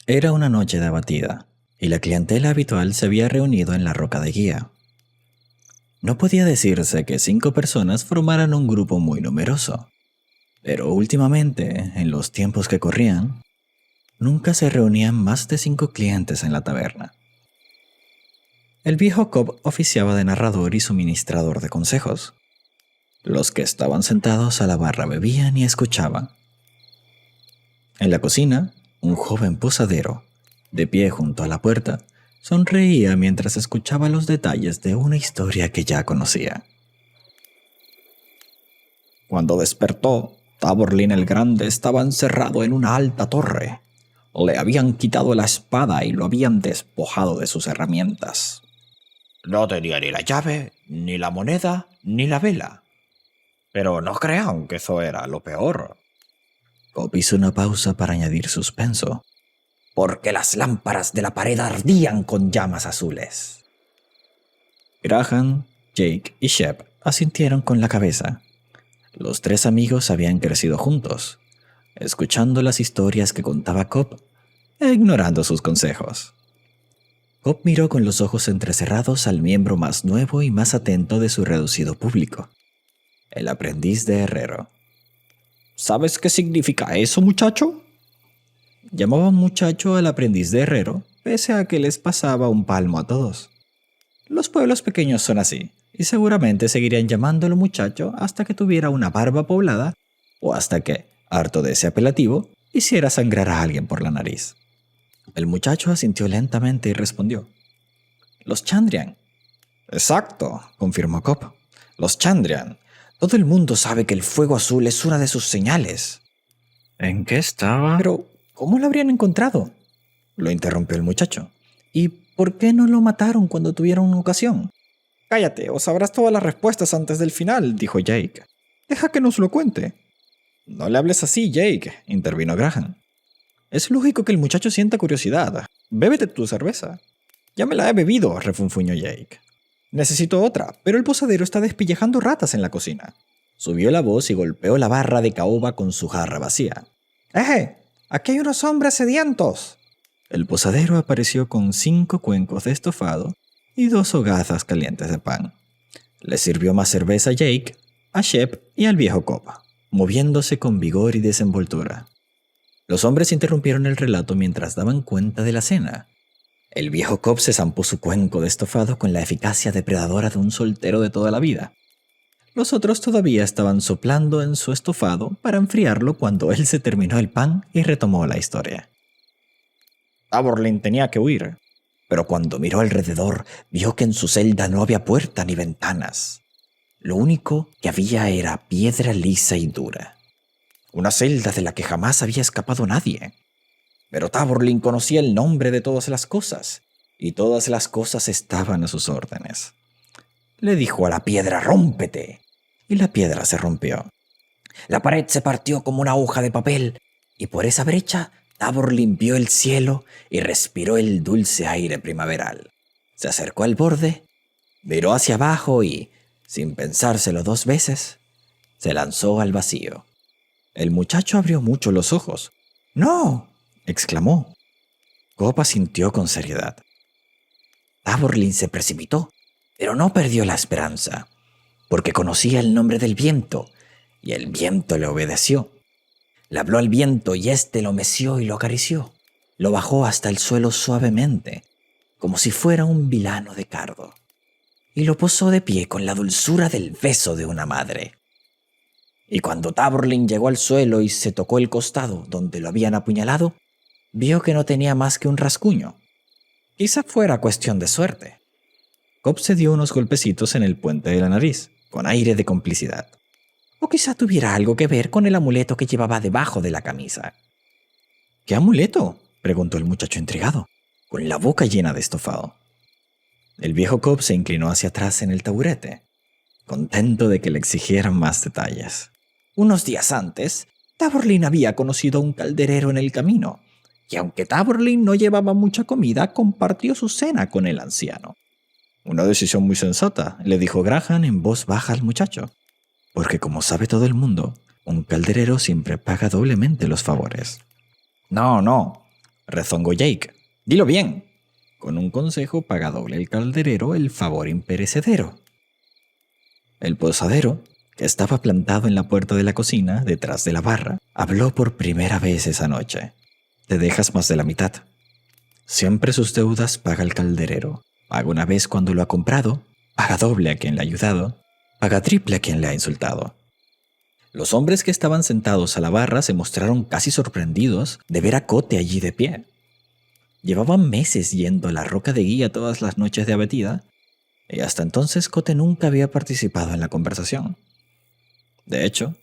Era una noche de abatida, y la clientela habitual se había reunido en la roca de guía. No podía decirse que 5 personas formaran un grupo muy numeroso, pero últimamente, en los tiempos que corrían, nunca se reunían más de 5 clientes en la taberna. El viejo Cobb oficiaba de narrador y suministrador de consejos. Los que estaban sentados a la barra bebían y escuchaban. En la cocina, un joven posadero, de pie junto a la puerta, sonreía mientras escuchaba los detalles de una historia que ya conocía. Cuando despertó, Taborlin el Grande estaba encerrado en una alta torre. Le habían quitado la espada y lo habían despojado de sus herramientas. No tenía ni la llave, ni la moneda, ni la vela. Pero no crean que eso era lo peor. Cobb hizo una pausa para añadir suspenso. Porque las lámparas de la pared ardían con llamas azules. Graham, Jake y Shep asintieron con la cabeza. Los 3 amigos habían crecido juntos, escuchando las historias que contaba Cobb e ignorando sus consejos. Cobb miró con los ojos entrecerrados al miembro más nuevo y más atento de su reducido público, el aprendiz de herrero. ¿Sabes qué significa eso, muchacho? Llamaban muchacho al aprendiz de herrero, pese a que les pasaba un palmo a todos. Los pueblos pequeños son así, y seguramente seguirían llamándolo muchacho hasta que tuviera una barba poblada o hasta que, harto de ese apelativo, hiciera sangrar a alguien por la nariz. El muchacho asintió lentamente y respondió. «Los Chandrian». «Exacto», confirmó Cobb. «Los Chandrian. Todo el mundo sabe que el fuego azul es una de sus señales». ¿En qué estaba? «Pero, ¿cómo lo habrían encontrado?», lo interrumpió el muchacho. «¿Y por qué no lo mataron cuando tuvieron una ocasión?». «Cállate, o sabrás todas las respuestas antes del final», dijo Jake. «Deja que nos lo cuente». «No le hables así, Jake», intervino Graham. «Es lógico que el muchacho sienta curiosidad. Bébete tu cerveza». «Ya me la he bebido», refunfuñó Jake. «Necesito otra, pero el posadero está despellejando ratas en la cocina». Subió la voz y golpeó la barra de caoba con su jarra vacía. «¡Eje! ¡Aquí hay unos hombres sedientos!». El posadero apareció con 5 cuencos de estofado y 2 hogazas calientes de pan. Le sirvió más cerveza a Jake, a Shep y al viejo Cobb, moviéndose con vigor y desenvoltura. Los hombres interrumpieron el relato mientras daban cuenta de la cena. El viejo Cobb se zampó su cuenco de estofado con la eficacia depredadora de un soltero de toda la vida. Los otros todavía estaban soplando en su estofado para enfriarlo cuando él se terminó el pan y retomó la historia. Taborlin tenía que huir, pero cuando miró alrededor vio que en su celda no había puerta ni ventanas. Lo único que había era piedra lisa y dura. Una celda de la que jamás había escapado nadie. Pero Taborlin conocía el nombre de todas las cosas, y todas las cosas estaban a sus órdenes. Le dijo a la piedra, «rómpete», y la piedra se rompió. La pared se partió como una hoja de papel, y por esa brecha Taborlin vio el cielo y respiró el dulce aire primaveral. Se acercó al borde, miró hacia abajo y, sin pensárselo 2 veces, se lanzó al vacío. El muchacho abrió mucho los ojos. «¡No!», exclamó. Cobb asintió con seriedad. Taborlin se precipitó, pero no perdió la esperanza, porque conocía el nombre del viento, y el viento le obedeció. Le habló al viento y éste lo meció y lo acarició. Lo bajó hasta el suelo suavemente, como si fuera un vilano de cardo, y lo posó de pie con la dulzura del beso de una madre. Y cuando Taborlin llegó al suelo y se tocó el costado donde lo habían apuñalado, vio que no tenía más que un rasguño. Quizá fuera cuestión de suerte. Cobb se dio unos golpecitos en el puente de la nariz, con aire de complicidad. O quizá tuviera algo que ver con el amuleto que llevaba debajo de la camisa. «¿Qué amuleto?», preguntó el muchacho intrigado, con la boca llena de estofado. El viejo Cobb se inclinó hacia atrás en el taburete, contento de que le exigieran más detalles. Unos días antes, Taborlin había conocido a un calderero en el camino, y aunque Taborlin no llevaba mucha comida, compartió su cena con el anciano. «Una decisión muy sensata», le dijo Graham en voz baja al muchacho, «porque como sabe todo el mundo, un calderero siempre paga doblemente los favores». «No, rezongó Jake. Dilo bien. Con un consejo paga doble el calderero el favor imperecedero. El posadero, que estaba plantado en la puerta de la cocina, detrás de la barra, habló por primera vez esa noche. Te dejas más de la mitad. Siempre sus deudas paga el calderero. Paga una vez cuando lo ha comprado, paga doble a quien le ha ayudado, paga triple a quien le ha insultado. Los hombres que estaban sentados a la barra se mostraron casi sorprendidos de ver a Cote allí de pie. Llevaban meses yendo a la roca de guía todas las noches de abatida, y hasta entonces Cote nunca había participado en la conversación. De hecho,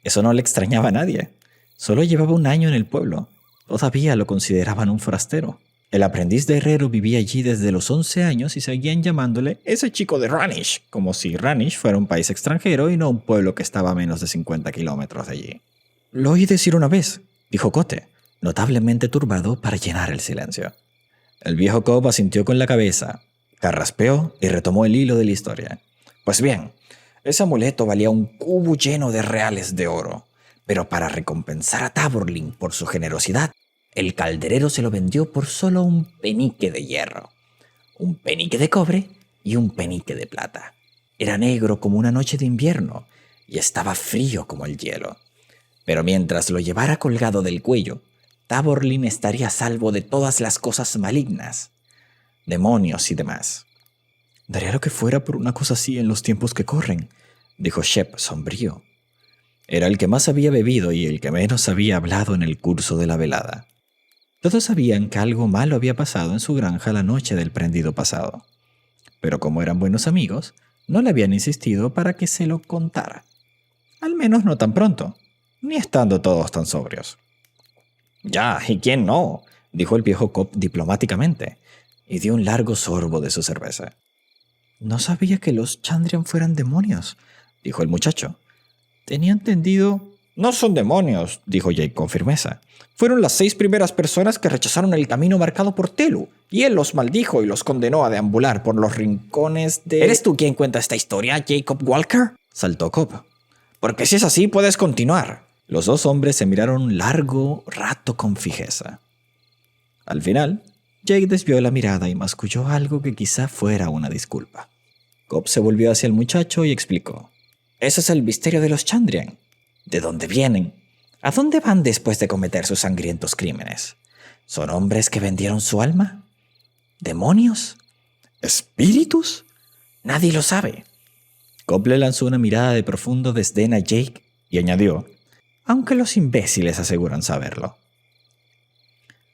eso no le extrañaba a nadie. Solo llevaba un año en el pueblo. Todavía lo consideraban un forastero. El aprendiz de herrero vivía allí desde los 11 años y seguían llamándole ese chico de Ranish, como si Ranish fuera un país extranjero y no un pueblo que estaba a menos de 50 kilómetros de allí. Lo oí decir una vez, dijo Cote, notablemente turbado para llenar el silencio. El viejo Cobb asintió con la cabeza, carraspeó y retomó el hilo de la historia. Pues bien, ese amuleto valía un cubo lleno de reales de oro, pero para recompensar a Taborlin por su generosidad, el calderero se lo vendió por solo un penique de hierro, un penique de cobre y un penique de plata. Era negro como una noche de invierno y estaba frío como el hielo. Pero mientras lo llevara colgado del cuello, Taborlin estaría a salvo de todas las cosas malignas, demonios y demás. Daría lo que fuera por una cosa así en los tiempos que corren, dijo Shep sombrío. Era el que más había bebido y el que menos había hablado en el curso de la velada. Todos sabían que algo malo había pasado en su granja la noche del prendido pasado. Pero como eran buenos amigos, no le habían insistido para que se lo contara. Al menos no tan pronto, ni estando todos tan sobrios. Ya, ¿y quién no?, dijo el viejo Cobb diplomáticamente, y dio un largo sorbo de su cerveza. No sabía que los Chandrian fueran demonios, dijo el muchacho. Tenía entendido... No son demonios, dijo Jake con firmeza. Fueron las 6 primeras personas que rechazaron el camino marcado por Telu, y él los maldijo y los condenó a deambular por los rincones de... ¿Eres tú quien cuenta esta historia, Jacob Walker?, saltó Cobb. Porque si es así, puedes continuar. Los dos hombres se miraron un largo rato con fijeza. Al final, Jake desvió la mirada y masculló algo que quizá fuera una disculpa. Cobb se volvió hacia el muchacho y explicó. Ese es el misterio de los Chandrian. ¿De dónde vienen? ¿A dónde van después de cometer sus sangrientos crímenes? ¿Son hombres que vendieron su alma? ¿Demonios? ¿Espíritus? Nadie lo sabe. Cobb le lanzó una mirada de profundo desdén a Jake y añadió, aunque los imbéciles aseguran saberlo.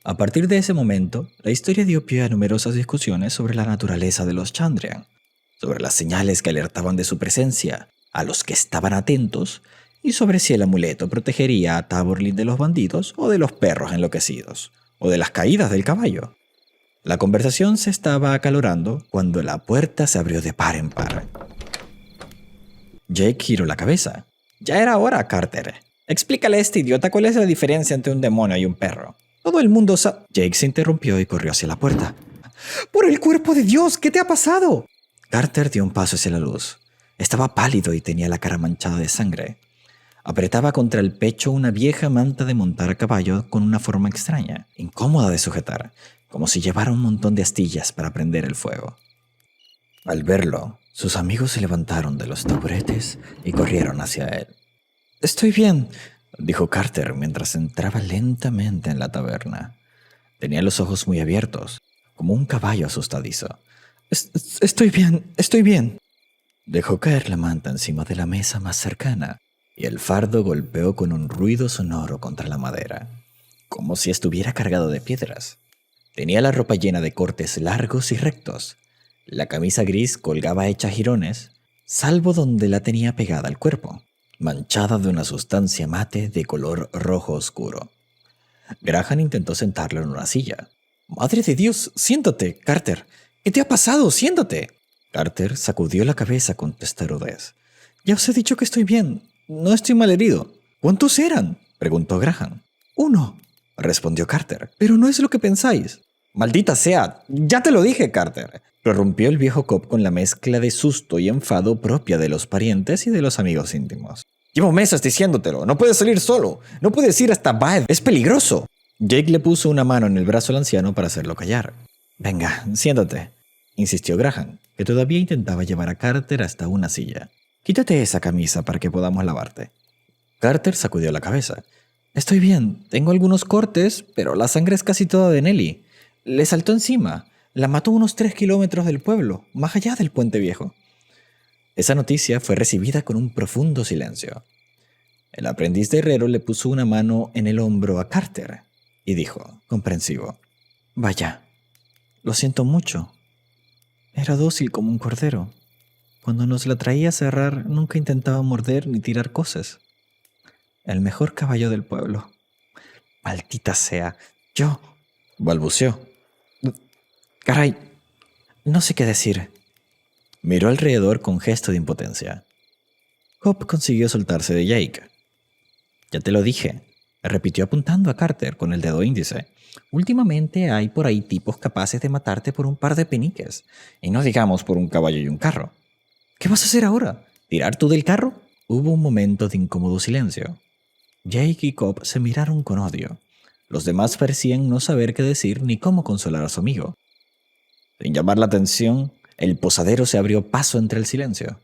A partir de ese momento, la historia dio pie a numerosas discusiones sobre la naturaleza de los Chandrian, sobre las señales que alertaban de su presencia, a los que estaban atentos, y sobre si el amuleto protegería a Taborlin de los bandidos o de los perros enloquecidos, o de las caídas del caballo. La conversación se estaba acalorando cuando la puerta se abrió de par en par. Jake giró la cabeza. Ya era hora, Carter. Explícale a este idiota cuál es la diferencia entre un demonio y un perro. Todo el mundo sabe... Jake se interrumpió y corrió hacia la puerta. ¡Por el cuerpo de Dios! ¿Qué te ha pasado? Carter dio un paso hacia la luz. Estaba pálido y tenía la cara manchada de sangre. Apretaba contra el pecho una vieja manta de montar a caballo con una forma extraña, incómoda de sujetar, como si llevara un montón de astillas para prender el fuego. Al verlo, sus amigos se levantaron de los taburetes y corrieron hacia él. «Estoy bien», dijo Carter mientras entraba lentamente en la taberna. Tenía los ojos muy abiertos, como un caballo asustadizo. Estoy bien». Dejó caer la manta encima de la mesa más cercana y el fardo golpeó con un ruido sonoro contra la madera, como si estuviera cargado de piedras. Tenía la ropa llena de cortes largos y rectos. La camisa gris colgaba hecha jirones, salvo donde la tenía pegada al cuerpo, manchada de una sustancia mate de color rojo oscuro. Graham intentó sentarlo en una silla. «¡Madre de Dios! ¡Siéntate, Carter! ¿Qué te ha pasado? ¡Siéntate!» Carter sacudió la cabeza con testarudez. «Ya os he dicho que estoy bien. No estoy malherido». «¿Cuántos eran?», preguntó Graham. «1», respondió Carter. «Pero no es lo que pensáis». «Maldita sea, ya te lo dije, Carter», prorrumpió el viejo Cobb con la mezcla de susto y enfado propia de los parientes y de los amigos íntimos. «Llevo meses diciéndotelo, no puedes salir solo, no puedes ir hasta Baed, es peligroso». Jake le puso una mano en el brazo al anciano para hacerlo callar. «Venga, siéntate», insistió Graham, que todavía intentaba llevar a Carter hasta una silla. «Quítate esa camisa para que podamos lavarte». Carter sacudió la cabeza. «Estoy bien, tengo algunos cortes, pero la sangre es casi toda de Nellie. Le saltó encima. La mató a unos 3 kilómetros del pueblo, más allá del puente viejo». Esa noticia fue recibida con un profundo silencio. El aprendiz de herrero le puso una mano en el hombro a Carter y dijo, comprensivo, «Vaya, lo siento mucho. Era dócil como un cordero. Cuando nos la traía a cerrar, nunca intentaba morder ni tirar cosas. El mejor caballo del pueblo. Maldita sea, yo», balbuceó. «Caray, no sé qué decir». Miró alrededor con gesto de impotencia. Cobb consiguió soltarse de Jake. «Ya te lo dije», repitió apuntando a Carter con el dedo índice. «Últimamente hay por ahí tipos capaces de matarte por un par de peniques, y no digamos por un caballo y un carro. ¿Qué vas a hacer ahora? ¿Tirar tú del carro?» Hubo un momento de incómodo silencio. Jake y Cobb se miraron con odio. Los demás parecían no saber qué decir ni cómo consolar a su amigo. Sin llamar la atención, el posadero se abrió paso entre el silencio.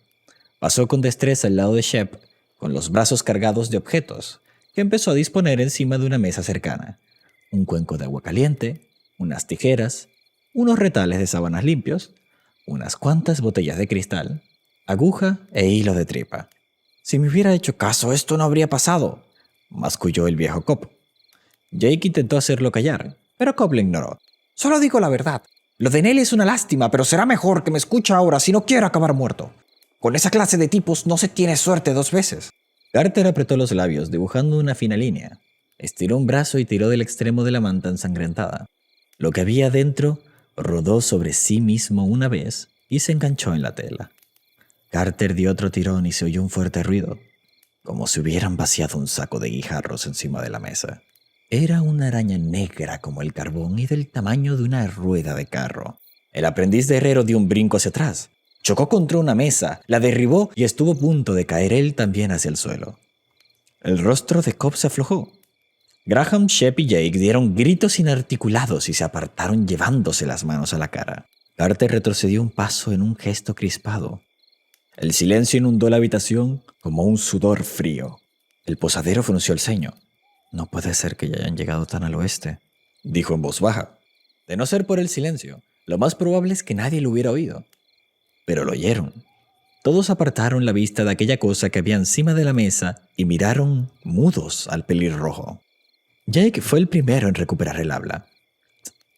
Pasó con destreza al lado de Shep, con los brazos cargados de objetos, que empezó a disponer encima de una mesa cercana. Un cuenco de agua caliente, unas tijeras, unos retales de sábanas limpios, unas cuantas botellas de cristal, aguja e hilo de tripa. «Si me hubiera hecho caso, esto no habría pasado», masculló el viejo Cobb. Jake intentó hacerlo callar, pero Cobb le ignoró. «Solo digo la verdad. Lo de Nelly es una lástima, pero será mejor que me escuche ahora si no quiero acabar muerto. Con esa clase de tipos no se tiene suerte 2 veces». Carter apretó los labios, dibujando una fina línea. Estiró un brazo y tiró del extremo de la manta ensangrentada. Lo que había dentro rodó sobre sí mismo una vez y se enganchó en la tela. Carter dio otro tirón y se oyó un fuerte ruido, como si hubieran vaciado un saco de guijarros encima de la mesa. Era una araña negra como el carbón y del tamaño de una rueda de carro. El aprendiz de herrero dio un brinco hacia atrás. Chocó contra una mesa, la derribó y estuvo a punto de caer él también hacia el suelo. El rostro de Cobb se aflojó. Graham, Shep y Jake dieron gritos inarticulados y se apartaron llevándose las manos a la cara. Carter retrocedió un paso en un gesto crispado. El silencio inundó la habitación como un sudor frío. El posadero frunció el ceño. «No puede ser que ya hayan llegado tan al oeste», dijo en voz baja. De no ser por el silencio, lo más probable es que nadie lo hubiera oído. Pero lo oyeron. Todos apartaron la vista de aquella cosa que había encima de la mesa y miraron mudos al pelirrojo. Jake fue el primero en recuperar el habla.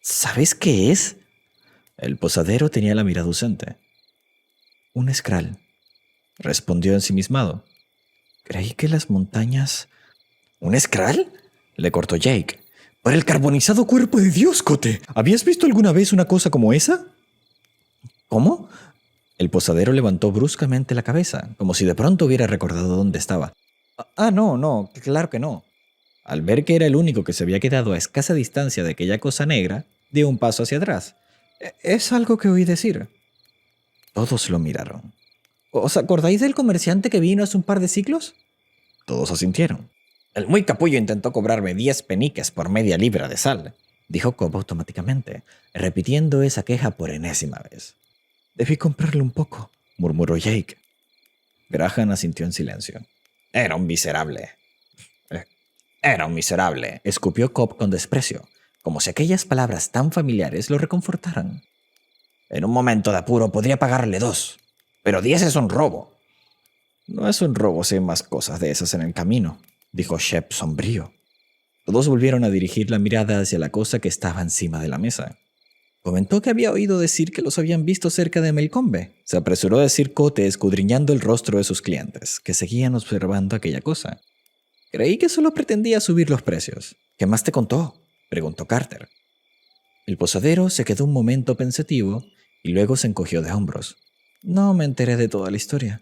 «¿Sabes qué es?» El posadero tenía la mirada ausente. «Un Skrull», respondió ensimismado. «Creí que las montañas...» «¿Un Skrull?», le cortó Jake. «Por el carbonizado cuerpo de Dios, Cote. ¿Habías visto alguna vez una cosa como esa?» «¿Cómo?». El posadero levantó bruscamente la cabeza, como si de pronto hubiera recordado dónde estaba. No, claro que no». Al ver que era el único que se había quedado a escasa distancia de aquella cosa negra, dio un paso hacia atrás. «Es algo que oí decir». Todos lo miraron. «¿Os acordáis del comerciante que vino hace un par de siglos?». Todos asintieron. «El muy capullo intentó cobrarme 10 peniques por media libra de sal», dijo Cobb automáticamente, repitiendo esa queja por enésima vez. «Debí comprarle un poco», murmuró Jake. Graham asintió en silencio. «Era un miserable», escupió Cobb con desprecio, como si aquellas palabras tan familiares lo reconfortaran. «En un momento de apuro podría pagarle 2, pero 10 es un robo». «No es un robo si hay más cosas de esas en el camino», dijo Shep sombrío. Todos volvieron a dirigir la mirada hacia la cosa que estaba encima de la mesa. Comentó que había oído decir que los habían visto cerca de Melcombe. Se apresuró a decir Cote escudriñando el rostro de sus clientes, que seguían observando aquella cosa. «Creí que solo pretendía subir los precios». «¿Qué más te contó?», preguntó Carter. El posadero se quedó un momento pensativo y luego se encogió de hombros. «No me enteré de toda la historia.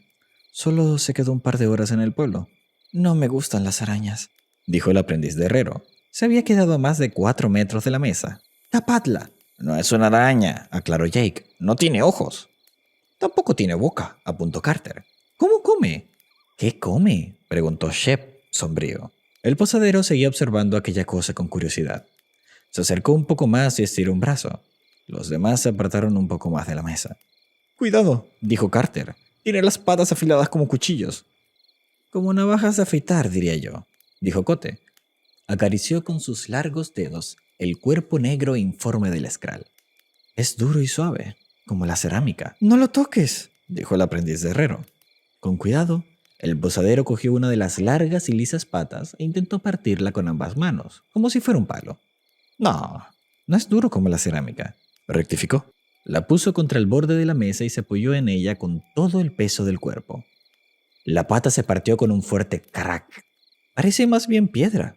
Solo se quedó un par de horas en el pueblo. No me gustan las arañas», dijo el aprendiz de herrero. Se había quedado a más de 4 metros de la mesa. «Tapadla». «No es una araña», aclaró Jake. «No tiene ojos». «Tampoco tiene boca», apuntó Carter. «¿Cómo come?». «¿Qué come?», preguntó Shep, sombrío. El posadero seguía observando aquella cosa con curiosidad. Se acercó un poco más y estiró un brazo. Los demás se apartaron un poco más de la mesa. «Cuidado», dijo Carter. «Tiene las patas afiladas como cuchillos». «Como navajas de afeitar, diría yo», dijo Cote. Acarició con sus largos dedos el cuerpo negro e informe del Skrull. «Es duro y suave, como la cerámica». «No lo toques», dijo el aprendiz de herrero. Con cuidado, el posadero cogió una de las largas y lisas patas e intentó partirla con ambas manos, como si fuera un palo. «No, no es duro como la cerámica», rectificó. La puso contra el borde de la mesa y se apoyó en ella con todo el peso del cuerpo. La pata se partió con un fuerte crack. «Parece más bien piedra».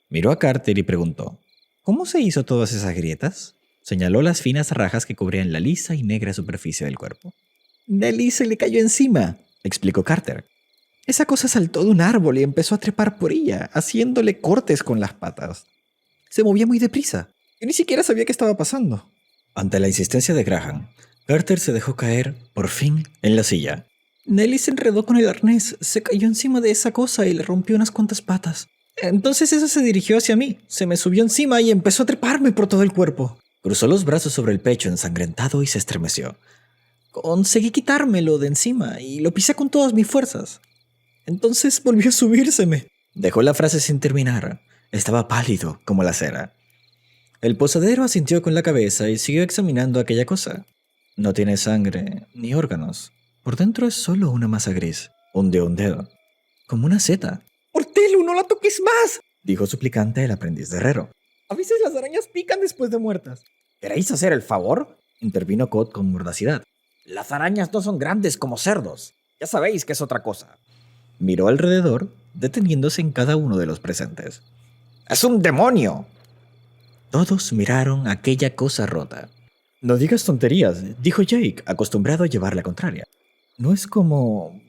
Miró a Carter y preguntó: «¿Cómo se hizo todas esas grietas?». Señaló las finas rajas que cubrían la lisa y negra superficie del cuerpo. «Nelly se le cayó encima», explicó Carter. «Esa cosa saltó de un árbol y empezó a trepar por ella, haciéndole cortes con las patas. Se movía muy deprisa. Yo ni siquiera sabía qué estaba pasando». Ante la insistencia de Graham, Carter se dejó caer, por fin, en la silla. «Nelly se enredó con el arnés, se cayó encima de esa cosa y le rompió unas cuantas patas. Entonces eso se dirigió hacia mí, se me subió encima y empezó a treparme por todo el cuerpo». Cruzó los brazos sobre el pecho ensangrentado y se estremeció. «Conseguí quitármelo de encima y lo pisé con todas mis fuerzas. Entonces volvió a subírseme». Dejó la frase sin terminar. Estaba pálido como la cera. El posadero asintió con la cabeza y siguió examinando aquella cosa. No tiene sangre ni órganos. Por dentro es solo una masa gris. Hundió un dedo. Como una seta. «Ortelu, no la toques más», dijo suplicante el aprendiz de herrero. «A veces las arañas pican después de muertas». «¿Queréis hacer el favor?», intervino Cod con mordacidad. «Las arañas no son grandes como cerdos. Ya sabéis que es otra cosa». Miró alrededor, deteniéndose en cada uno de los presentes. «¡Es un demonio!». Todos miraron aquella cosa rota. «No digas tonterías», dijo Jake, acostumbrado a llevar la contraria. «No es como...».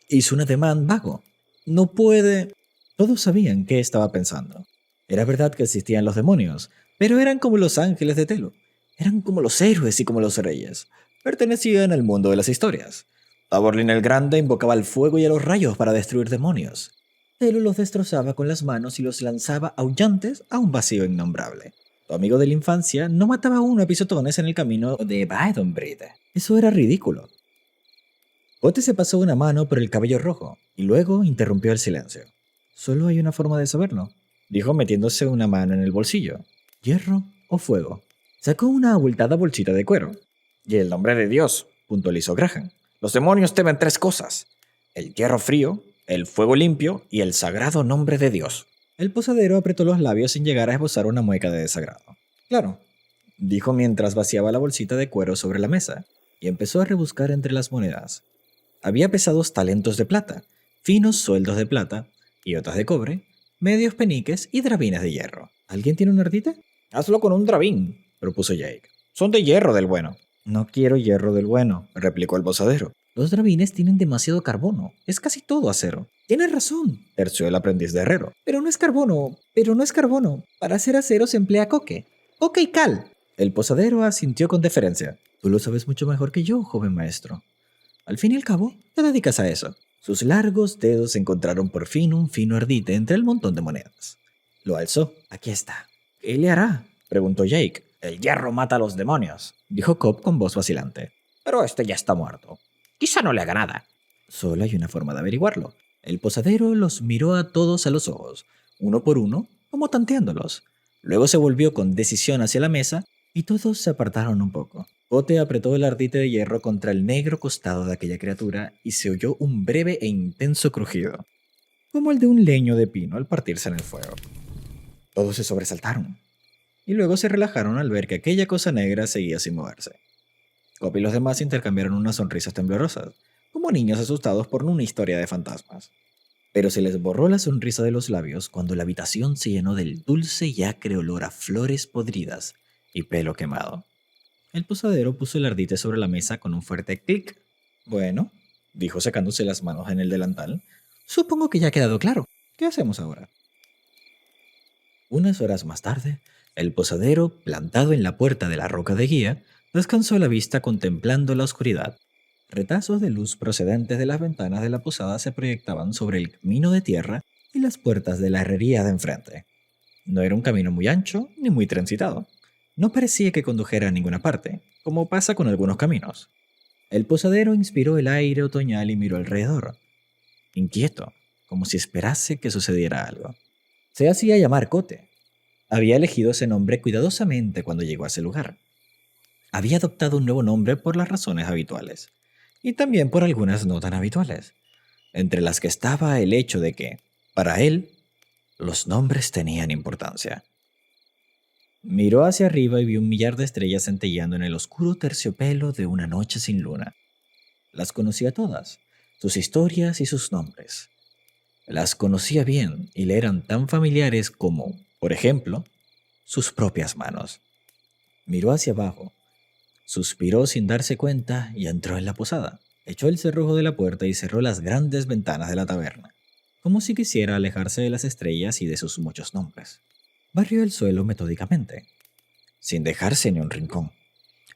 Hizo un ademán vago. «No puede...». Todos sabían qué estaba pensando. Era verdad que existían los demonios, pero eran como los ángeles de Telo. Eran como los héroes y como los reyes. Pertenecían al mundo de las historias. Taborlin el Grande invocaba al fuego y a los rayos para destruir demonios. Telo los destrozaba con las manos y los lanzaba aullantes a un vacío innombrable. Tu amigo de la infancia no mataba a uno a pisotones en el camino de Baedonbrid. Eso era ridículo. Cote se pasó una mano por el cabello rojo y luego interrumpió el silencio. «Solo hay una forma de saberlo», dijo metiéndose una mano en el bolsillo. «Hierro o fuego». Sacó una abultada bolsita de cuero. «Y el nombre de Dios», puntualizó Graham. «Los demonios temen 3 cosas: el hierro frío, el fuego limpio y el sagrado nombre de Dios». El posadero apretó los labios sin llegar a esbozar una mueca de desagrado. «Claro», dijo mientras vaciaba la bolsita de cuero sobre la mesa, y empezó a rebuscar entre las monedas. Había pesados talentos de plata, finos sueldos de plata, iotas de cobre, medios peniques y drabines de hierro. ¿Alguien tiene una ardita? «Hazlo con un drabín», propuso Jake. «Son de hierro del bueno». «No quiero hierro del bueno», replicó el posadero. «Los drabines tienen demasiado carbono. Es casi todo acero». «Tienes razón», terció el aprendiz de herrero. Pero no es carbono. Para hacer acero se emplea coque. Coque y cal». El posadero asintió con deferencia. «Tú lo sabes mucho mejor que yo, joven maestro. Al fin y al cabo, te dedicas a eso». Sus largos dedos encontraron por fin un fino ardite entre el montón de monedas. Lo alzó. «Aquí está». «¿Qué le hará?», preguntó Jake. «El hierro mata a los demonios», dijo Cobb con voz vacilante. «Pero este ya está muerto. Quizá no le haga nada». «Solo hay una forma de averiguarlo». El posadero los miró a todos a los ojos, uno por uno, como tanteándolos. Luego se volvió con decisión hacia la mesa y todos se apartaron un poco. Cote apretó el ardite de hierro contra el negro costado de aquella criatura y se oyó un breve e intenso crujido, como el de un leño de pino al partirse en el fuego. Todos se sobresaltaron y luego se relajaron al ver que aquella cosa negra seguía sin moverse. Cobb y los demás intercambiaron unas sonrisas temblorosas, como niños asustados por una historia de fantasmas. Pero se les borró la sonrisa de los labios cuando la habitación se llenó del dulce y acre olor a flores podridas y pelo quemado. El posadero puso el ardite sobre la mesa con un fuerte clic. «Bueno», dijo secándose las manos en el delantal, «supongo que ya ha quedado claro. ¿Qué hacemos ahora?». Unas horas más tarde, el posadero, plantado en la puerta de la roca de guía, descansó la vista contemplando la oscuridad. Retazos de luz procedentes de las ventanas de la posada se proyectaban sobre el camino de tierra y las puertas de la herrería de enfrente. No era un camino muy ancho ni muy transitado. No parecía que condujera a ninguna parte, como pasa con algunos caminos. El posadero inspiró el aire otoñal y miró alrededor, inquieto, como si esperase que sucediera algo. Se hacía llamar Cote. Había elegido ese nombre cuidadosamente cuando llegó a ese lugar. Había adoptado un nuevo nombre por las razones habituales, y también por algunas no tan habituales, entre las que estaba el hecho de que, para él, los nombres tenían importancia. Miró hacia arriba y vio un millar de estrellas centelleando en el oscuro terciopelo de una noche sin luna. Las conocía todas, sus historias y sus nombres. Las conocía bien y le eran tan familiares como, por ejemplo, sus propias manos. Miró hacia abajo, suspiró sin darse cuenta y entró en la posada. Echó el cerrojo de la puerta y cerró las grandes ventanas de la taberna, como si quisiera alejarse de las estrellas y de sus muchos nombres. Barrió el suelo metódicamente, sin dejarse ni un rincón.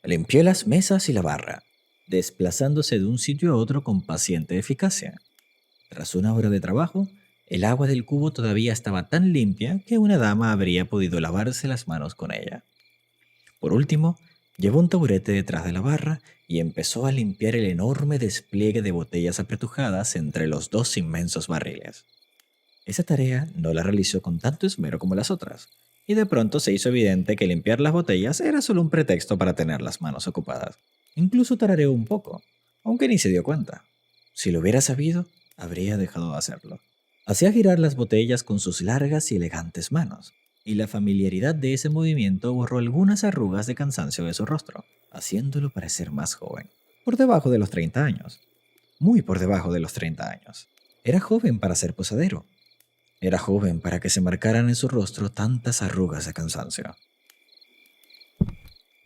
Limpió las mesas y la barra, desplazándose de un sitio a otro con paciente eficacia. Tras una hora de trabajo, el agua del cubo todavía estaba tan limpia que una dama habría podido lavarse las manos con ella. Por último, llevó un taburete detrás de la barra y empezó a limpiar el enorme despliegue de botellas apretujadas entre los dos inmensos barriles. Esa tarea no la realizó con tanto esmero como las otras, y de pronto se hizo evidente que limpiar las botellas era solo un pretexto para tener las manos ocupadas. Incluso tarareó un poco, aunque ni se dio cuenta. Si lo hubiera sabido, habría dejado de hacerlo. Hacía girar las botellas con sus largas y elegantes manos, y la familiaridad de ese movimiento borró algunas arrugas de cansancio de su rostro, haciéndolo parecer más joven. Por debajo de los 30 años. Muy por debajo de los 30 años. Era joven para ser posadero. Era joven para que se marcaran en su rostro tantas arrugas de cansancio.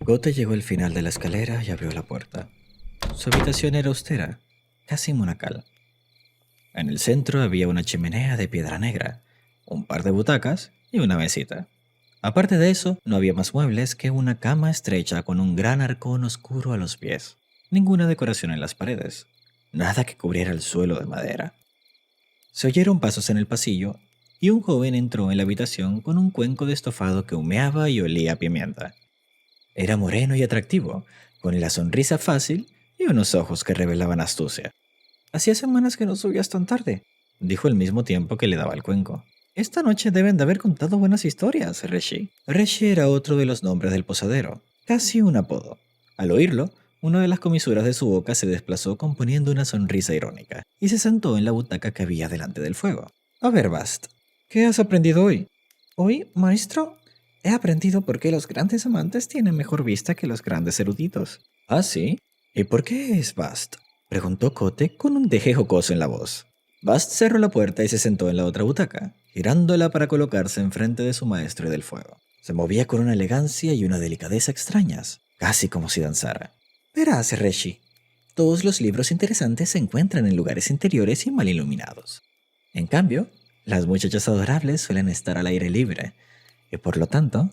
Gote llegó al final de la escalera y abrió la puerta. Su habitación era austera, casi monacal. En el centro había una chimenea de piedra negra, un par de butacas y una mesita. Aparte de eso, no había más muebles que una cama estrecha con un gran arcón oscuro a los pies. Ninguna decoración en las paredes. Nada que cubriera el suelo de madera. Se oyeron pasos en el pasillo y un joven entró en la habitación con un cuenco de estofado que humeaba y olía a pimienta. Era moreno y atractivo, con la sonrisa fácil y unos ojos que revelaban astucia. «Hacía semanas que no subías tan tarde», dijo al mismo tiempo que le daba el cuenco. «Esta noche deben de haber contado buenas historias, Reshi». Reshi era otro de los nombres del posadero, casi un apodo. Al oírlo, una de las comisuras de su boca se desplazó componiendo una sonrisa irónica y se sentó en la butaca que había delante del fuego. «A ver, Bast, ¿qué has aprendido hoy?» «Hoy, maestro, he aprendido por qué los grandes amantes tienen mejor vista que los grandes eruditos». «¿Ah, sí? ¿Y por qué es Bast?», preguntó Cote con un deje jocoso en la voz. Bast cerró la puerta y se sentó en la otra butaca, girándola para colocarse enfrente de su maestro y del fuego. Se movía con una elegancia y una delicadeza extrañas, casi como si danzara. «Verás, Reshi, todos los libros interesantes se encuentran en lugares interiores y mal iluminados. En cambio, las muchachas adorables suelen estar al aire libre, y por lo tanto,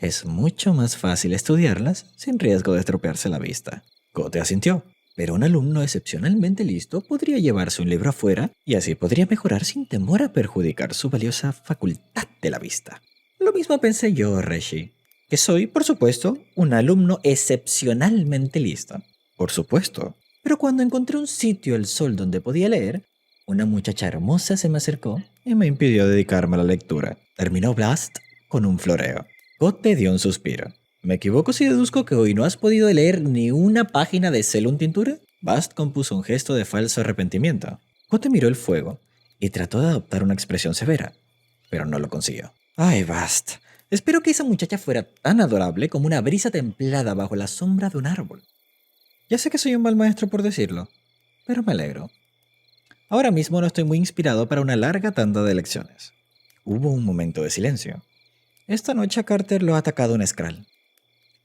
es mucho más fácil estudiarlas sin riesgo de estropearse la vista». Cote asintió. Pero un alumno excepcionalmente listo podría llevarse un libro afuera y así podría mejorar sin temor a perjudicar su valiosa facultad de la vista. Lo mismo pensé yo, Reshi, que soy, por supuesto, un alumno excepcionalmente listo. Por supuesto. Pero cuando encontré un sitio al sol donde podía leer, una muchacha hermosa se me acercó y me impidió dedicarme a la lectura. Terminó Blast con un floreo. Cote dio un suspiro. ¿Me equivoco si deduzco que hoy no has podido leer ni una página de Celum Tintura? Bast compuso un gesto de falso arrepentimiento. Cote miró el fuego y trató de adoptar una expresión severa, pero no lo consiguió. «Ay, Bast, espero que esa muchacha fuera tan adorable como una brisa templada bajo la sombra de un árbol. Ya sé que soy un mal maestro por decirlo, pero me alegro. Ahora mismo no estoy muy inspirado para una larga tanda de lecciones». Hubo un momento de silencio. Esta noche a Carter lo ha atacado un Skrull.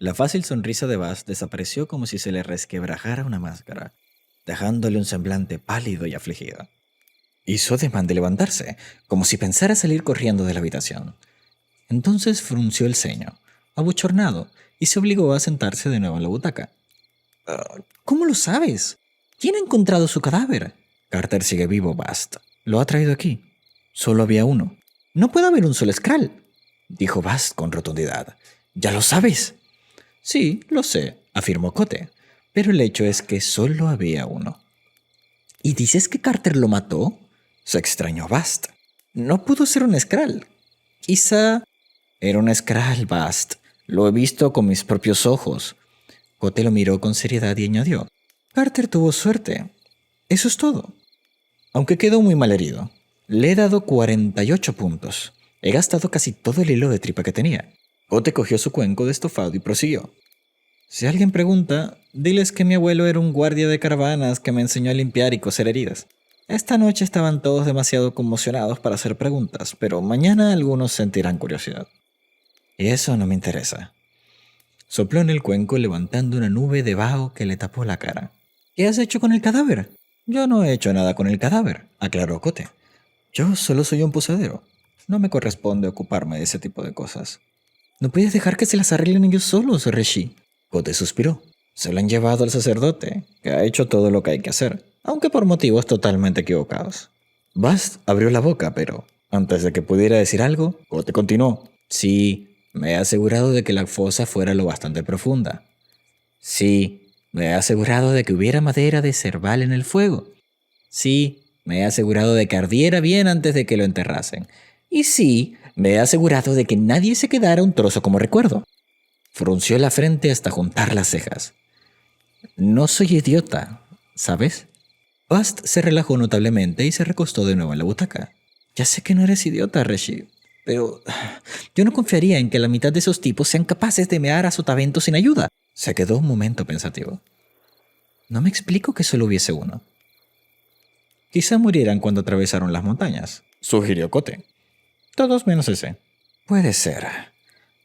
La fácil sonrisa de Bast desapareció como si se le resquebrajara una máscara, dejándole un semblante pálido y afligido. Hizo ademán de levantarse, como si pensara salir corriendo de la habitación. Entonces frunció el ceño, abochornado, y se obligó a sentarse de nuevo en la butaca. «¿Cómo lo sabes? ¿Quién ha encontrado su cadáver?» «Carter sigue vivo, Bast. Lo ha traído aquí». Solo había uno. No puede haber un solo Skrull, dijo Bast con rotundidad. ¿Ya lo sabes? Sí, lo sé, afirmó Kote. Pero el hecho es que solo había uno. ¿Y dices que Carter lo mató? Se extrañó Bast. No pudo ser un Skrull. Quizá era un Skrull, Bast. Lo he visto con mis propios ojos. Kote lo miró con seriedad y añadió. Carter tuvo suerte. Eso es todo. Aunque quedó muy mal herido. Le he dado 48 puntos. He gastado casi todo el hilo de tripa que tenía. Kote cogió su cuenco de estofado y prosiguió. Si alguien pregunta, diles que mi abuelo era un guardia de caravanas que me enseñó a limpiar y coser heridas. Esta noche estaban todos demasiado conmocionados para hacer preguntas, pero mañana algunos sentirán curiosidad. Y eso no me interesa. Sopló en el cuenco levantando una nube de vaho que le tapó la cara. ¿Qué has hecho con el cadáver? Yo no he hecho nada con el cadáver, aclaró Kote. Yo solo soy un posadero. No me corresponde ocuparme de ese tipo de cosas. No puedes dejar que se las arreglen ellos solos, Reshi. Kote suspiró. Se lo han llevado al sacerdote, que ha hecho todo lo que hay que hacer, aunque por motivos totalmente equivocados. Bast abrió la boca, pero antes de que pudiera decir algo, Kote continuó. Sí, me he asegurado de que la fosa fuera lo bastante profunda. Sí, me he asegurado de que hubiera madera de cerval en el fuego. Sí, me he asegurado de que ardiera bien antes de que lo enterrasen. Y sí, me he asegurado de que nadie se quedara un trozo como recuerdo. Frunció la frente hasta juntar las cejas. No soy idiota, ¿sabes? Bast se relajó notablemente y se recostó de nuevo en la butaca. Ya sé que no eres idiota, Reshi, pero yo no confiaría en que la mitad de esos tipos sean capaces de mear a sotavento sin ayuda. Se quedó un momento pensativo. No me explico que solo hubiese uno. Quizá murieran cuando atravesaron las montañas, sugirió Kote. Todos menos ese. Puede ser,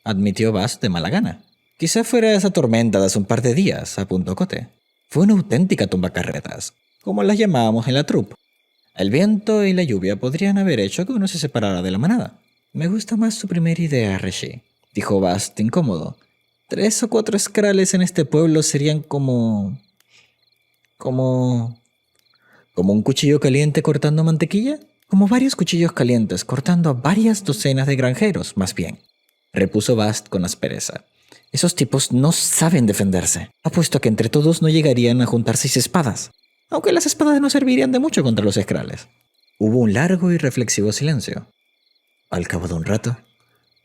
admitió Bast de mala gana. Quizá fuera esa tormenta de hace un par de días, apuntó Kote. Fue una auténtica tumbacarretas, como las llamábamos en la troupe. El viento y la lluvia podrían haber hecho que uno se separara de la manada. Me gusta más tu primera idea, Reshi, dijo Bast incómodo. 3 o 4 Skrulls en este pueblo serían como un cuchillo caliente cortando mantequilla. Como varios cuchillos calientes cortando a varias docenas de granjeros, más bien, repuso Bast con aspereza. Esos tipos no saben defenderse. Apuesto a que entre todos no llegarían a juntar 6 espadas. Aunque las espadas no servirían de mucho contra los Skrulls. Hubo un largo y reflexivo silencio. Al cabo de un rato,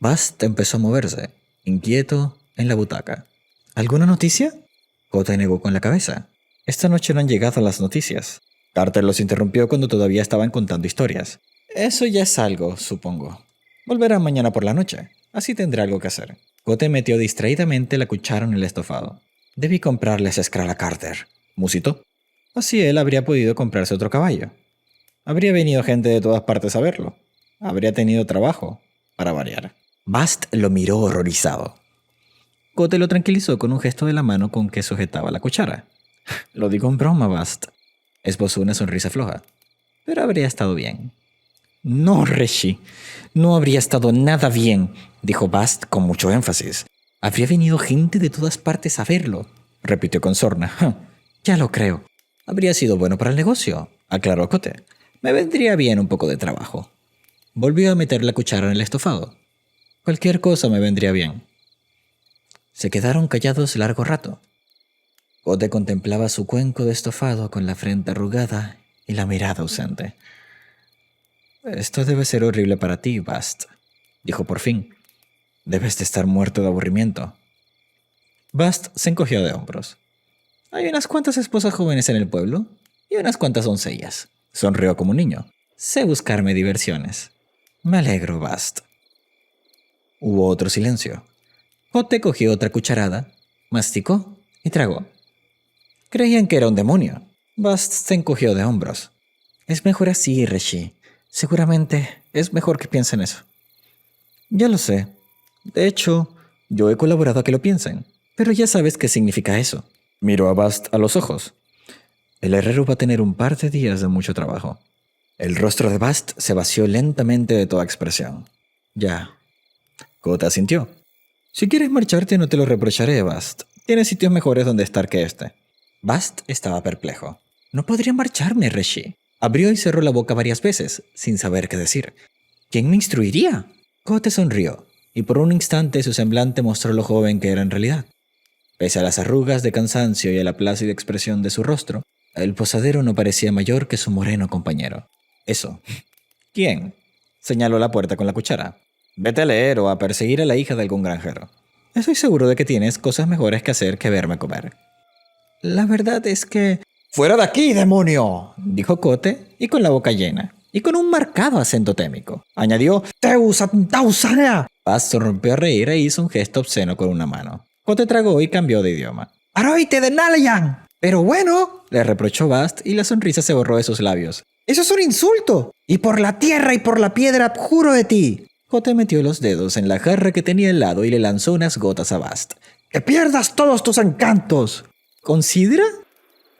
Bast empezó a moverse, inquieto, en la butaca. ¿Alguna noticia? Kote negó con la cabeza. Esta noche no han llegado las noticias. Carter los interrumpió cuando todavía estaban contando historias. Eso ya es algo, supongo. Volverá mañana por la noche. Así tendré algo que hacer. Kote metió distraídamente la cuchara en el estofado. Debí comprarle ese Skrull a Carter, musitó. Así él habría podido comprarse otro caballo. Habría venido gente de todas partes a verlo. Habría tenido trabajo, para variar. Bast lo miró horrorizado. Kote lo tranquilizó con un gesto de la mano con que sujetaba la cuchara. Lo digo en broma, Bast. Esbozó una sonrisa floja. Pero habría estado bien. No, Reshi. No habría estado nada bien, dijo Bast con mucho énfasis. Habría venido gente de todas partes a verlo, repitió con sorna. Ya lo creo. Habría sido bueno para el negocio, aclaró Kote. Me vendría bien un poco de trabajo. Volvió a meter la cuchara en el estofado. Cualquier cosa me vendría bien. Se quedaron callados largo rato. Kote contemplaba su cuenco de estofado con la frente arrugada y la mirada ausente. Esto debe ser horrible para ti, Bast, dijo por fin. Debes de estar muerto de aburrimiento. Bast se encogió de hombros. Hay unas cuantas esposas jóvenes en el pueblo y unas cuantas doncellas. Sonrió como un niño. Sé buscarme diversiones. Me alegro, Bast. Hubo otro silencio. Kote cogió otra cucharada, masticó y tragó. Creían que era un demonio. Bast se encogió de hombros. Es mejor así, Reshi. Seguramente es mejor que piensen eso. Ya lo sé. De hecho, yo he colaborado a que lo piensen. Pero ya sabes qué significa eso. Miró a Bast a los ojos. El herrero va a tener un par de días de mucho trabajo. El rostro de Bast se vació lentamente de toda expresión. Ya. Kote asintió. Si quieres marcharte no te lo reprocharé, Bast. Tienes sitios mejores donde estar que este. Bast estaba perplejo. No podría marcharme, Reshi. Abrió y cerró la boca varias veces, sin saber qué decir. ¿Quién me instruiría? Kote sonrió, y por un instante su semblante mostró lo joven que era en realidad. Pese a las arrugas de cansancio y a la plácida expresión de su rostro, el posadero no parecía mayor que su moreno compañero. Eso. ¿Quién? Señaló la puerta con la cuchara. Vete a leer o a perseguir a la hija de algún granjero. Estoy seguro de que tienes cosas mejores que hacer que verme comer. La verdad es que... ¡Fuera de aquí, demonio!, dijo Kote, y con la boca llena, y con un marcado acento témico. Añadió, ¡Teus Tausania! Bast rompió a reír e hizo un gesto obsceno con una mano. Kote tragó y cambió de idioma. ¡Aroite de Nalayan! Pero bueno, le reprochó Bast y la sonrisa se borró de sus labios. ¡Eso es un insulto! ¡Y por la tierra y por la piedra juro de ti! Kote metió los dedos en la jarra que tenía al lado y le lanzó unas gotas a Bast. ¡Que pierdas todos tus encantos! ¿Considera?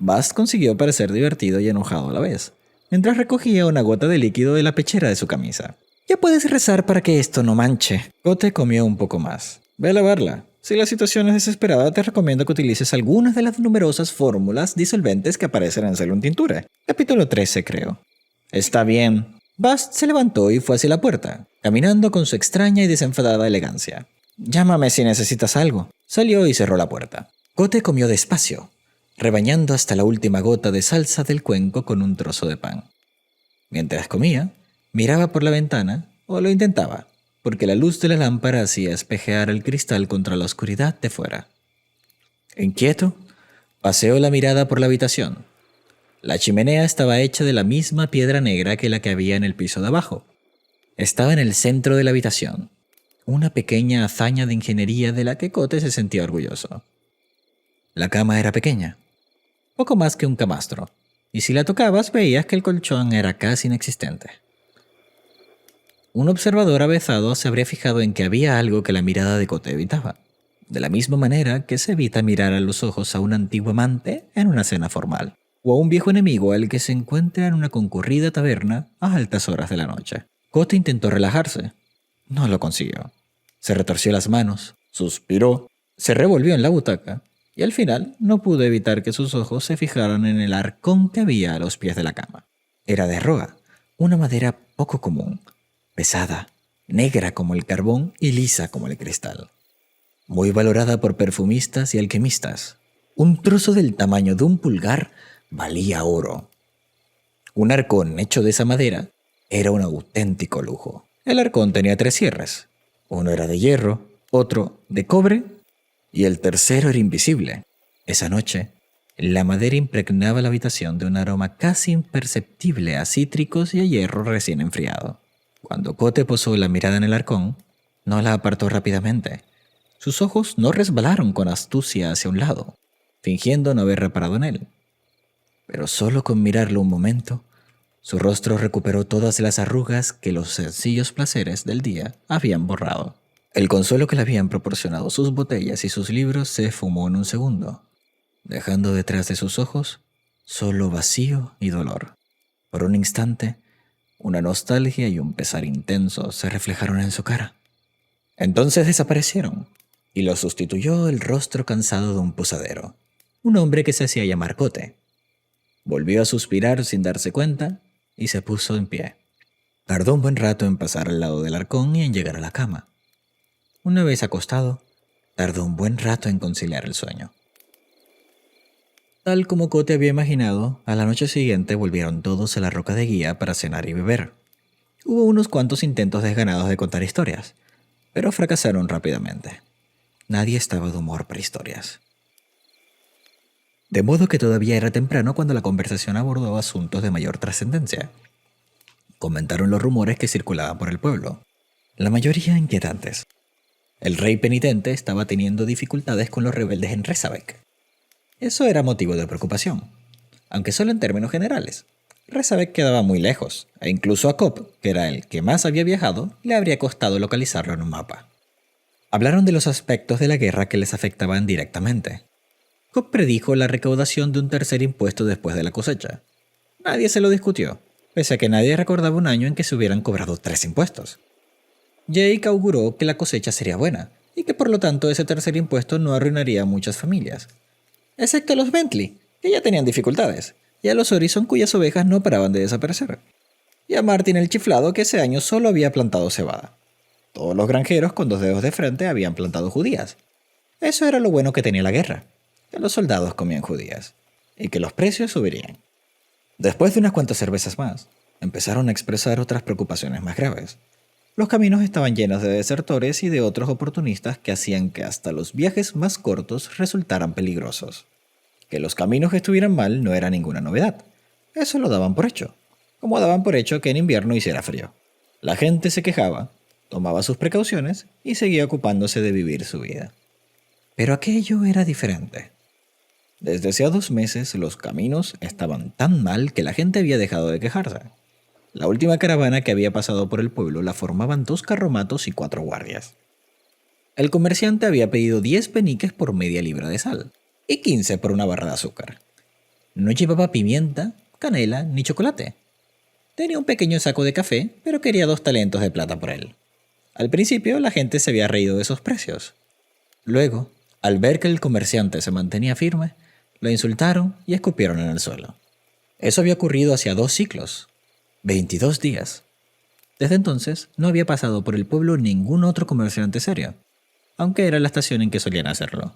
Bast consiguió parecer divertido y enojado a la vez, mientras recogía una gota de líquido de la pechera de su camisa. Ya puedes rezar para que esto no manche. Kote comió un poco más. Ve a lavarla. Si la situación es desesperada, te recomiendo que utilices algunas de las numerosas fórmulas disolventes que aparecen en Celum Tintura. Capítulo 13, creo. Está bien. Bast se levantó y fue hacia la puerta, caminando con su extraña y desenfadada elegancia. Llámame si necesitas algo. Salió y cerró la puerta. Kote comió despacio, rebañando hasta la última gota de salsa del cuenco con un trozo de pan. Mientras comía, miraba por la ventana, o lo intentaba, porque la luz de la lámpara hacía espejear el cristal contra la oscuridad de fuera. Inquieto, paseó la mirada por la habitación. La chimenea estaba hecha de la misma piedra negra que la que había en el piso de abajo. Estaba en el centro de la habitación, una pequeña hazaña de ingeniería de la que Kote se sentía orgulloso. La cama era pequeña, poco más que un camastro, y si la tocabas veías que el colchón era casi inexistente. Un observador avezado se habría fijado en que había algo que la mirada de Kote evitaba, de la misma manera que se evita mirar a los ojos a un antiguo amante en una cena formal, o a un viejo enemigo al que se encuentra en una concurrida taberna a altas horas de la noche. Kote intentó relajarse. No lo consiguió. Se retorció las manos, suspiró, se revolvió en la butaca, y al final no pudo evitar que sus ojos se fijaran en el arcón que había a los pies de la cama. Era de roa, una madera poco común, pesada, negra como el carbón y lisa como el cristal. Muy valorada por perfumistas y alquimistas, un trozo del tamaño de un pulgar valía oro. Un arcón hecho de esa madera era un auténtico lujo. El arcón tenía 3 cierres. Uno era de hierro, otro de cobre y el tercero era invisible. Esa noche, la madera impregnaba la habitación de un aroma casi imperceptible a cítricos y a hierro recién enfriado. Cuando Kote posó la mirada en el arcón, no la apartó rápidamente. Sus ojos no resbalaron con astucia hacia un lado, fingiendo no haber reparado en él. Pero solo con mirarlo un momento, su rostro recuperó todas las arrugas que los sencillos placeres del día habían borrado. El consuelo que le habían proporcionado sus botellas y sus libros se esfumó en un segundo, dejando detrás de sus ojos solo vacío y dolor. Por un instante, una nostalgia y un pesar intenso se reflejaron en su cara. Entonces desaparecieron, y lo sustituyó el rostro cansado de un posadero, un hombre que se hacía llamar Kote. Volvió a suspirar sin darse cuenta y se puso en pie. Tardó un buen rato en pasar al lado del arcón y en llegar a la cama. Una vez acostado, tardó un buen rato en conciliar el sueño. Tal como Kote había imaginado, a la noche siguiente volvieron todos a la roca de guía para cenar y beber. Hubo unos cuantos intentos desganados de contar historias, pero fracasaron rápidamente. Nadie estaba de humor para historias. De modo que todavía era temprano cuando la conversación abordó asuntos de mayor trascendencia. Comentaron los rumores que circulaban por el pueblo, la mayoría inquietantes. El rey penitente estaba teniendo dificultades con los rebeldes en Rezabec. Eso era motivo de preocupación, aunque solo en términos generales. Rezabec quedaba muy lejos, e incluso a Cobb, que era el que más había viajado, le habría costado localizarlo en un mapa. Hablaron de los aspectos de la guerra que les afectaban directamente. Cobb predijo la recaudación de un tercer impuesto después de la cosecha. Nadie se lo discutió, pese a que nadie recordaba un año en que se hubieran cobrado 3 impuestos. Jake auguró que la cosecha sería buena, y que por lo tanto ese tercer impuesto no arruinaría a muchas familias, excepto los Bentley, que ya tenían dificultades, y a los Orison cuyas ovejas no paraban de desaparecer, y a Martin el chiflado que ese año solo había plantado cebada. Todos los granjeros con 2 dedos de frente habían plantado judías. Eso era lo bueno que tenía la guerra, que los soldados comían judías, y que los precios subirían. Después de unas cuantas cervezas más, empezaron a expresar otras preocupaciones más graves. Los caminos estaban llenos de desertores y de otros oportunistas que hacían que hasta los viajes más cortos resultaran peligrosos. Que los caminos estuvieran mal no era ninguna novedad. Eso lo daban por hecho, como daban por hecho que en invierno hiciera frío. La gente se quejaba, tomaba sus precauciones y seguía ocupándose de vivir su vida. Pero aquello era diferente. Desde hacía 2 meses los caminos estaban tan mal que la gente había dejado de quejarse. La última caravana que había pasado por el pueblo la formaban 2 carromatos y 4 guardias. El comerciante había pedido 10 peniques por media libra de sal y 15 por una barra de azúcar. No llevaba pimienta, canela ni chocolate. Tenía un pequeño saco de café, pero quería 2 talentos de plata por él. Al principio la gente se había reído de esos precios. Luego, al ver que el comerciante se mantenía firme, lo insultaron y escupieron en el suelo. Eso había ocurrido hacía 2 ciclos, 22 días. Desde entonces no había pasado por el pueblo ningún otro comerciante serio, aunque era la estación en que solían hacerlo.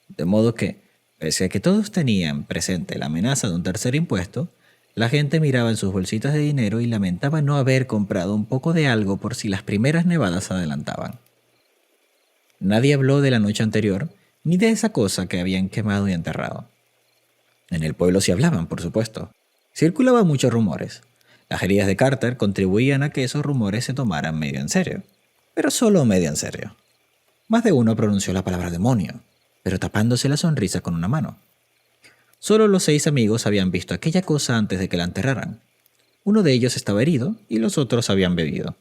De modo que, pese a que todos tenían presente la amenaza de un tercer impuesto, la gente miraba en sus bolsitas de dinero y lamentaba no haber comprado un poco de algo por si las primeras nevadas se adelantaban. Nadie habló de la noche anterior, ni de esa cosa que habían quemado y enterrado. En el pueblo sí hablaban, por supuesto. Circulaban muchos rumores. Las heridas de Carter contribuían a que esos rumores se tomaran medio en serio, pero solo medio en serio. Más de uno pronunció la palabra demonio, pero tapándose la sonrisa con una mano. Solo los 6 amigos habían visto aquella cosa antes de que la enterraran. Uno de ellos estaba herido y los otros habían bebido.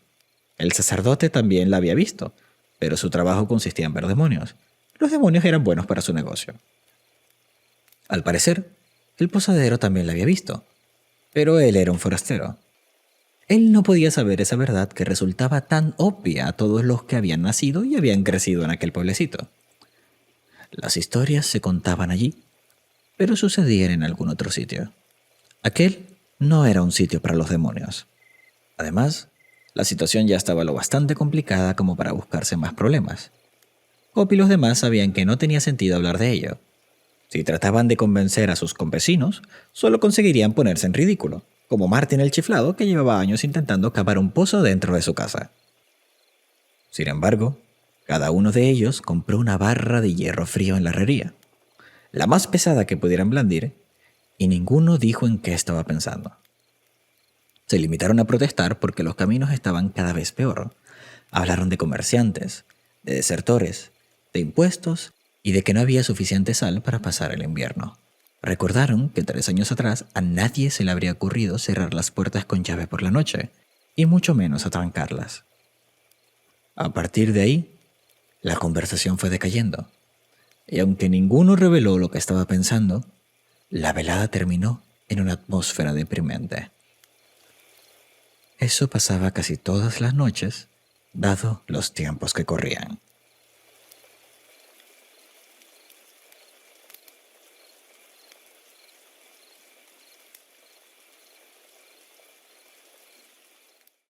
El sacerdote también la había visto, pero su trabajo consistía en ver demonios. Los demonios eran buenos para su negocio. Al parecer, el posadero también la había visto, pero él era un forastero. Él no podía saber esa verdad que resultaba tan obvia a todos los que habían nacido y habían crecido en aquel pueblecito. Las historias se contaban allí, pero sucedían en algún otro sitio. Aquel no era un sitio para los demonios. Además, la situación ya estaba lo bastante complicada como para buscarse más problemas. Cobb y los demás sabían que no tenía sentido hablar de ello. Si trataban de convencer a sus campesinos, solo conseguirían ponerse en ridículo, como Martin el chiflado que llevaba años intentando cavar un pozo dentro de su casa. Sin embargo, cada uno de ellos compró una barra de hierro frío en la herrería, la más pesada que pudieran blandir, y ninguno dijo en qué estaba pensando. Se limitaron a protestar porque los caminos estaban cada vez peor. Hablaron de comerciantes, de desertores, de impuestos y de que no había suficiente sal para pasar el invierno. Recordaron que 3 años atrás a nadie se le habría ocurrido cerrar las puertas con llave por la noche, y mucho menos atrancarlas. A partir de ahí, la conversación fue decayendo, y aunque ninguno reveló lo que estaba pensando, la velada terminó en una atmósfera deprimente. Eso pasaba casi todas las noches, dado los tiempos que corrían.